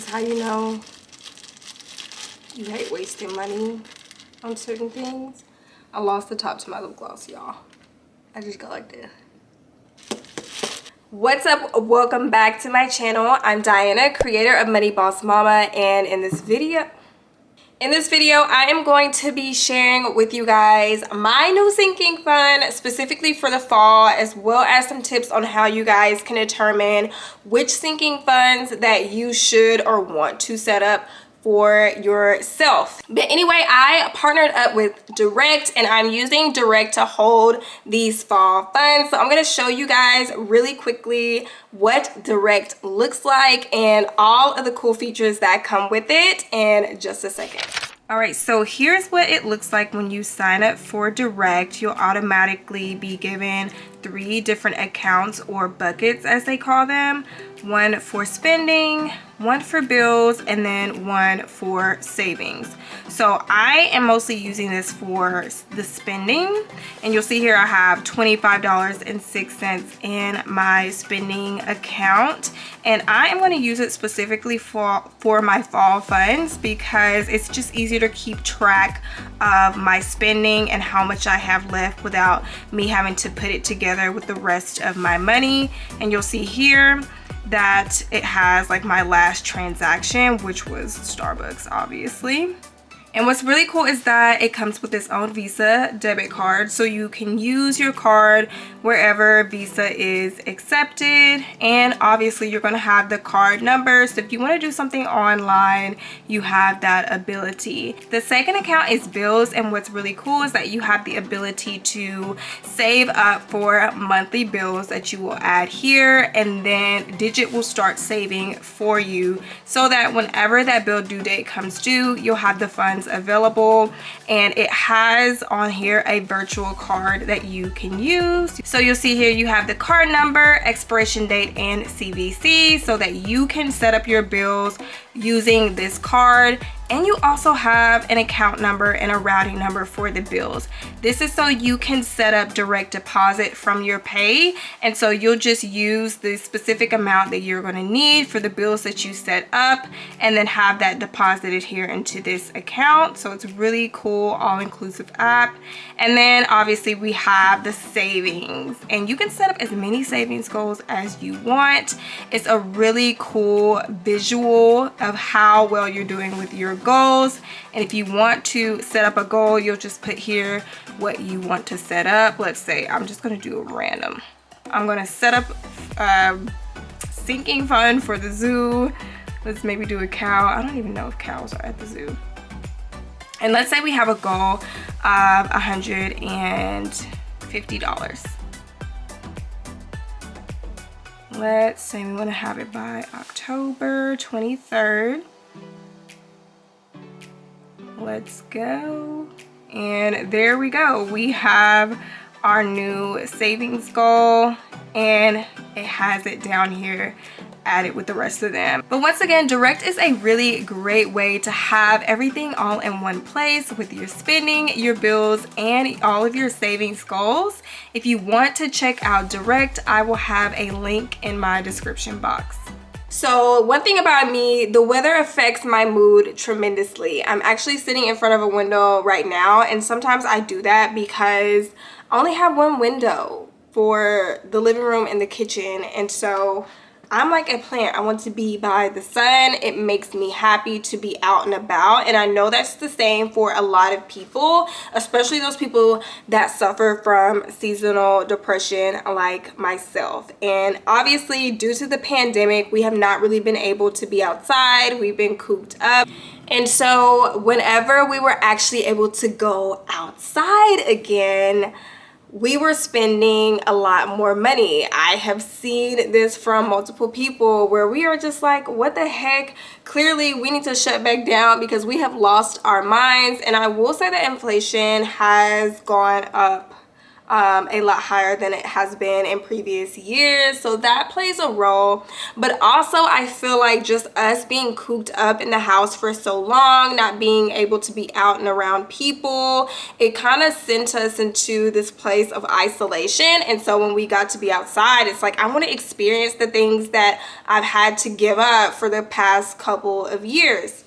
how you know you hate wasting money on certain things. I lost the top to my lip gloss, y'all. I just go like this. What's up? Welcome back to my channel. I'm Diana, creator of Money Boss Mama, and in this video I am going to be sharing with you guys my new sinking fund specifically for the fall, as well as some tips on how you guys can determine which sinking funds that you should or want to set up for yourself. But anyway, I partnered up with Direct, and I'm using Direct to hold these fall funds. So I'm going to show you guys really quickly what Direct looks like and all of the cool features that come with it in just a second. All right, so here's what it looks like when you sign up for Direct. You'll automatically be given 3 different accounts, or buckets as they call them. One for spending, one for bills, and then one for savings. So I am mostly using this for the spending, and you'll see here I have $25.06 in my spending account, and I am going to use it specifically for my fall funds because it's just easier to keep track of my spending and how much I have left without me having to put it together with the rest of my money. And you'll see here that it has like my last transaction, which was Starbucks, obviously. And what's really cool is that it comes with its own Visa debit card, so you can use your card wherever Visa is accepted. And obviously you're going to have the card number, so if you want to do something online, you have that ability. The second account is bills, and what's really cool is that you have the ability to save up for monthly bills that you will add here, and then Digit will start saving for you so that whenever that bill due date comes due, you'll have the funds available. And it has on here a virtual card that you can use. So you'll see here you have the card number, expiration date, and CVC, so that you can set up your bills using this card. And you also have an account number and a routing number for the bills. This is so you can set up direct deposit from your pay, and so you'll just use the specific amount that you're going to need for the bills that you set up, and then have that deposited here into this account. So it's a really cool all-inclusive app. And then obviously we have the savings, and you can set up as many savings goals as you want. It's a really cool visual of how well you're doing with your goals. And if you want to set up a goal, you'll just put here what you want to set up. Let's say I'm just going to do a random. I'm going to set up a sinking fund for the zoo. Let's maybe do a cow. I don't even know if cows are at the zoo. And let's say we have a goal of $150. Let's say we want to have it by October 23rd. Let's go. And there we go. We have our new savings goal, and it has it down here added with the rest of them. But once again, Direct is a really great way to have everything all in one place with your spending, your bills, and all of your savings goals. If you want to check out Direct, I will have a link in my description box. So one thing about me, the weather affects my mood tremendously. I'm actually sitting in front of a window right now, and sometimes I do that because I only have one window for the living room and the kitchen, and so I'm like a plant. I want to be by the sun. It makes me happy to be out and about. And I know that's the same for a lot of people, especially those people that suffer from seasonal depression like myself. And obviously, due to the pandemic, we have not really been able to be outside. We've been cooped up. And so whenever we were actually able to go outside again, we were spending a lot more money. I have seen this from multiple people where we are just like, what the heck? Clearly we need to shut back down because we have lost our minds. And I will say that inflation has gone up a lot higher than it has been in previous years, so that plays a role. But also I feel like just us being cooped up in the house for so long, not being able to be out and around people, it kind of sent us into this place of isolation. And so when we got to be outside, it's like I want to experience the things that I've had to give up for the past couple of years.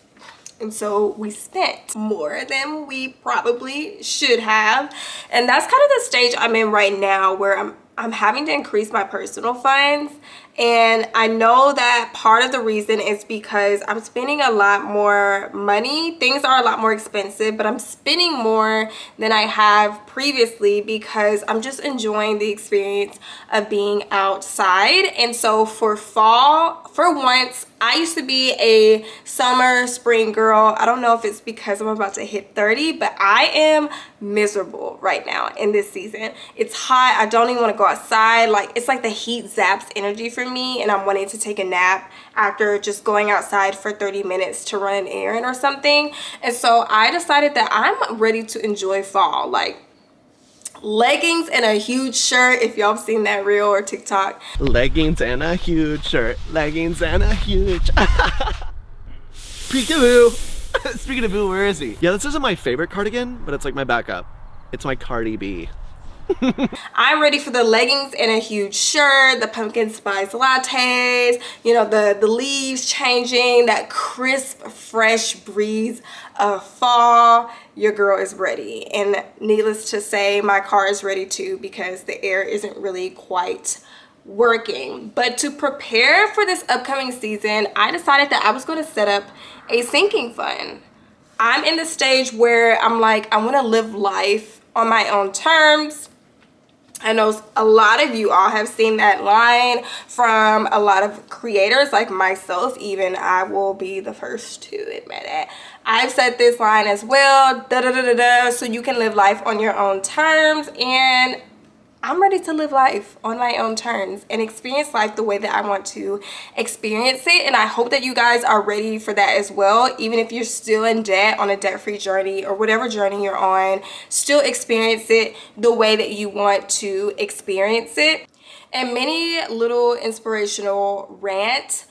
And so we spent more than we probably should have. And that's kind of the stage I'm in right now, where I'm having to increase my personal funds. And I know that part of the reason is because I'm spending a lot more money. Things are a lot more expensive, but I'm spending more than I have previously because I'm just enjoying the experience of being outside. And so for fall, for once, I used to be a summer, spring girl. I don't know if it's because I'm about to hit 30, but I am miserable right now in this season. It's hot. I don't even want to go outside. Like, it's like the heat zaps energy for me, and I'm wanting to take a nap after just going outside for 30 minutes to run an errand or something. And so I decided that I'm ready to enjoy fall. Like, leggings and a huge shirt, if y'all have seen that reel or TikTok. Leggings and a huge shirt. Leggings and a huge... Peekaboo! Speaking of boo, where is he? Yeah, this isn't my favorite cardigan, but it's like my backup. It's my Cardi B. I'm ready for the leggings and a huge shirt, the pumpkin spice lattes, you know, the leaves changing, that crisp, fresh breeze of fall. Your girl is ready. And needless to say, my car is ready too, because the air isn't really quite working. But to prepare for this upcoming season, I decided that I was going to set up a sinking fund. I'm in the stage where I'm like, I want to live life on my own terms. I know a lot of you all have seen that line from a lot of creators like myself. Even I will be the first to admit it. I've said this line as well, so you can live life on your own terms. And I'm ready to live life on my own terms and experience life the way that I want to experience it. And I hope that you guys are ready for that as well. Even if you're still in debt, on a debt-free journey, or whatever journey you're on, still experience it the way that you want to experience it. And many little inspirational rant.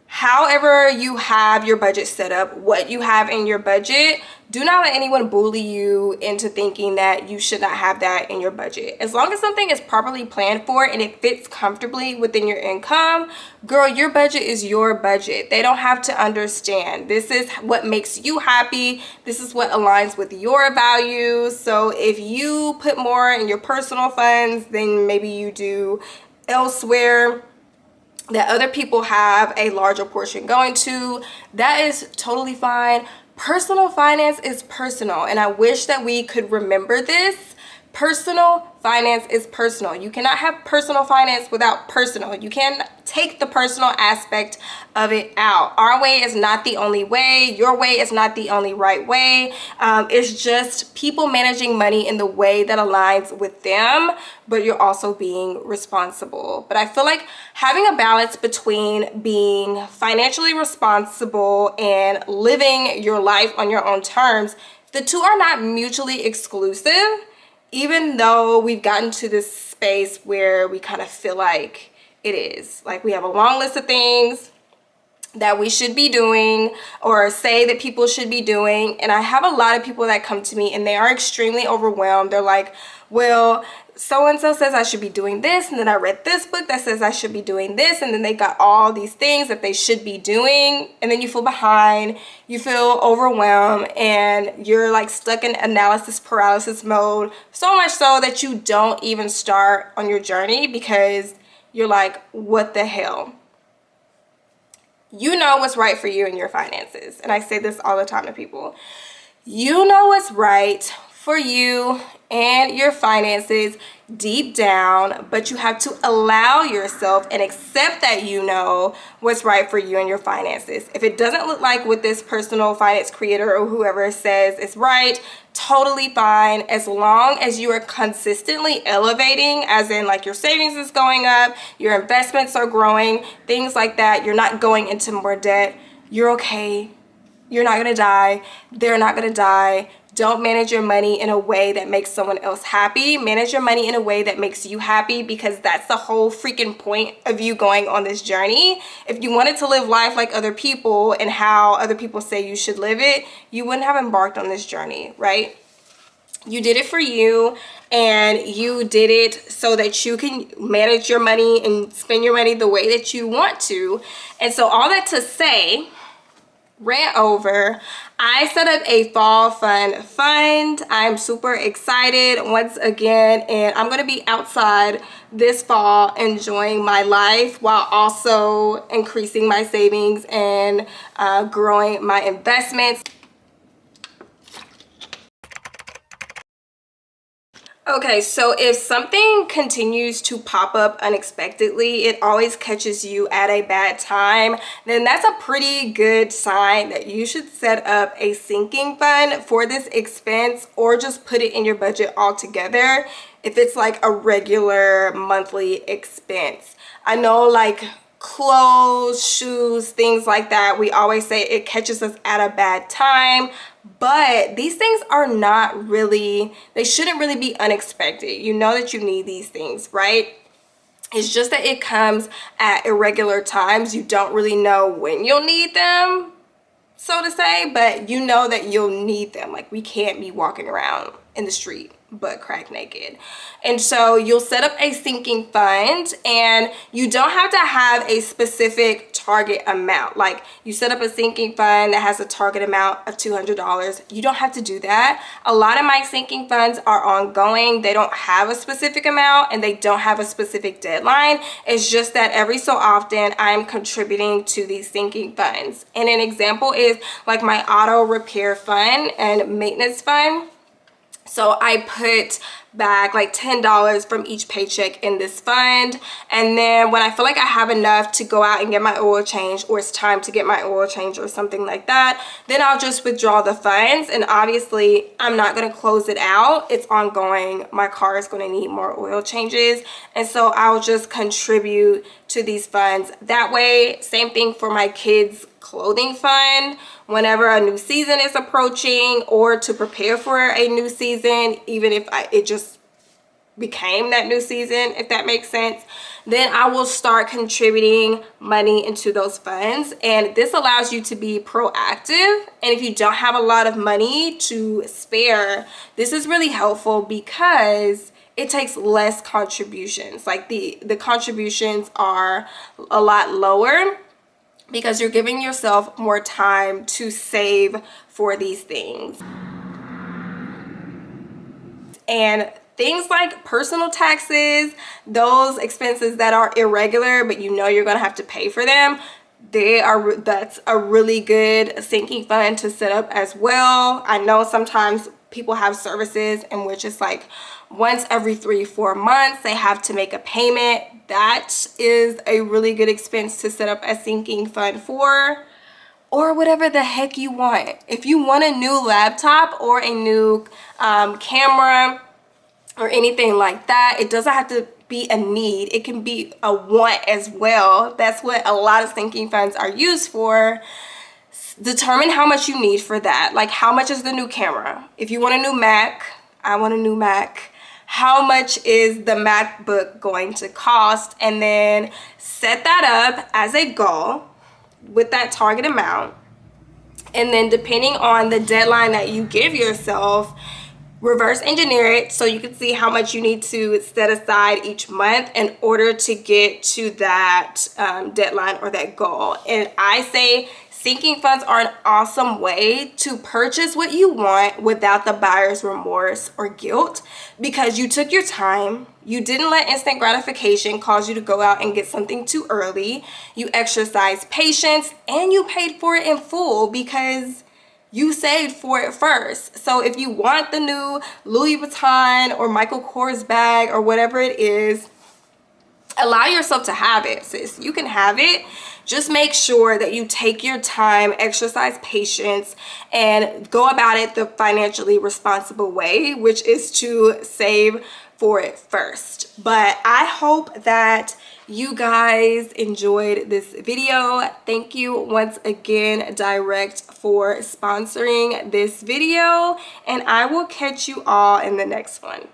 However you have your budget set up, what you have in your budget, do not let anyone bully you into thinking that you should not have that in your budget. As long as something is properly planned for and it fits comfortably within your income, girl, your budget is your budget. They don't have to understand. This is what makes you happy. This is what aligns with your values. So if you put more in your personal funds than maybe you do elsewhere, that other people have a larger portion going to, that is totally fine. Personal finance is personal, and I wish that we could remember this. Personal finance is personal. You cannot have personal finance without personal. You can't take the personal aspect of it out. Our way is not the only way. Your way is not the only right way. It's just people managing money in the way that aligns with them, but you're also being responsible. But I feel like having a balance between being financially responsible and living your life on your own terms, the two are not mutually exclusive. Even though we've gotten to this space where we kind of feel like it is. Like, we have a long list of things that we should be doing or say that people should be doing. And I have a lot of people that come to me and they are extremely overwhelmed. They're like, well, so-and-so says I should be doing this, and then I read this book that says I should be doing this, and then they got all these things that they should be doing, and then you feel behind, you feel overwhelmed, and you're like stuck in analysis paralysis mode, so much so that you don't even start on your journey because you're like, what the hell? You know what's right for you and your finances, and I say this all the time to people. You know what's right for you and your finances deep down, but you have to allow yourself and accept that you know what's right for you and your finances. If it doesn't look like what this personal finance creator or whoever says is right, totally fine, as long as you are consistently elevating, as in like your savings is going up, your investments are growing, things like that, you're not going into more debt, you're okay. You're not gonna die. They're not gonna die. Don't manage your money in a way that makes someone else happy. Manage your money in a way that makes you happy, because that's the whole freaking point of you going on this journey. If you wanted to live life like other people and how other people say you should live it, you wouldn't have embarked on this journey, right? You did it for you, and you did it so that you can manage your money and spend your money the way that you want to. And so all that to say, rant over, I set up a fall fund. I'm super excited once again, and I'm gonna be outside this fall enjoying my life while also increasing my savings and growing my investments. Okay, so if something continues to pop up unexpectedly, it always catches you at a bad time, then that's a pretty good sign that you should set up a sinking fund for this expense, or just put it in your budget altogether if it's like a regular monthly expense. I know, like clothes, shoes, things like that, we always say it catches us at a bad time, but these things are not really, they shouldn't really be unexpected. You know that you need these things, right? It's just that it comes at irregular times. You don't really know when you'll need them, so to say, but you know that you'll need them. Like, we can't be walking around in the street butt crack naked. And so you'll set up a sinking fund, and you don't have to have a specific target amount. Like, you set up a sinking fund that has a target amount of $200. You don't have to do that. A lot of my sinking funds are ongoing. They don't have a specific amount, and they don't have a specific deadline. It's just that every so often I'm contributing to these sinking funds. And an example is like my auto repair fund and maintenance fund. So I put back like $10 from each paycheck in this fund, and then when I feel like I have enough to go out and get my oil change, or it's time to get my oil change or something like that, then I'll just withdraw the funds. And obviously I'm not going to close it out. It's ongoing. My car is going to need more oil changes, and so I'll just contribute to these funds that way. Same thing for my kids' clothing fund. Whenever a new season is approaching, or to prepare for a new season, even if it just became that new season, if that makes sense, then I will start contributing money into those funds. And this allows you to be proactive. And if you don't have a lot of money to spare, this is really helpful, because it takes less contributions. Like the contributions are a lot lower, because you're giving yourself more time to save for these things. And things like personal taxes, those expenses that are irregular, but you know you're gonna have to pay for them, that's a really good sinking fund to set up as well. I know sometimes people have services in which it's like once every 3-4 months they have to make a payment. That is a really good expense to set up a sinking fund for, or whatever the heck you want. If you want a new laptop or a new camera or anything like that, it doesn't have to be a need. It can be a want as well. That's what a lot of sinking funds are used for. Determine how much you need for that. Like, how much is the new camera? If you want a new Mac, I want a new Mac. How much is the MacBook going to cost? And then set that up as a goal with that target amount. And then depending on the deadline that you give yourself, reverse engineer it so you can see how much you need to set aside each month in order to get to that deadline or that goal. And I say sinking funds are an awesome way to purchase what you want without the buyer's remorse or guilt, because you took your time. You didn't let instant gratification cause you to go out and get something too early. You exercised patience, and you paid for it in full because you saved for it first. So if you want the new Louis Vuitton or Michael Kors bag or whatever it is, allow yourself to have it, sis. You can have it. Just make sure that you take your time, exercise patience, and go about it the financially responsible way, which is to save for it first. But I hope that you guys enjoyed this video. Thank you once again, Direct, for sponsoring this video, and I will catch you all in the next one.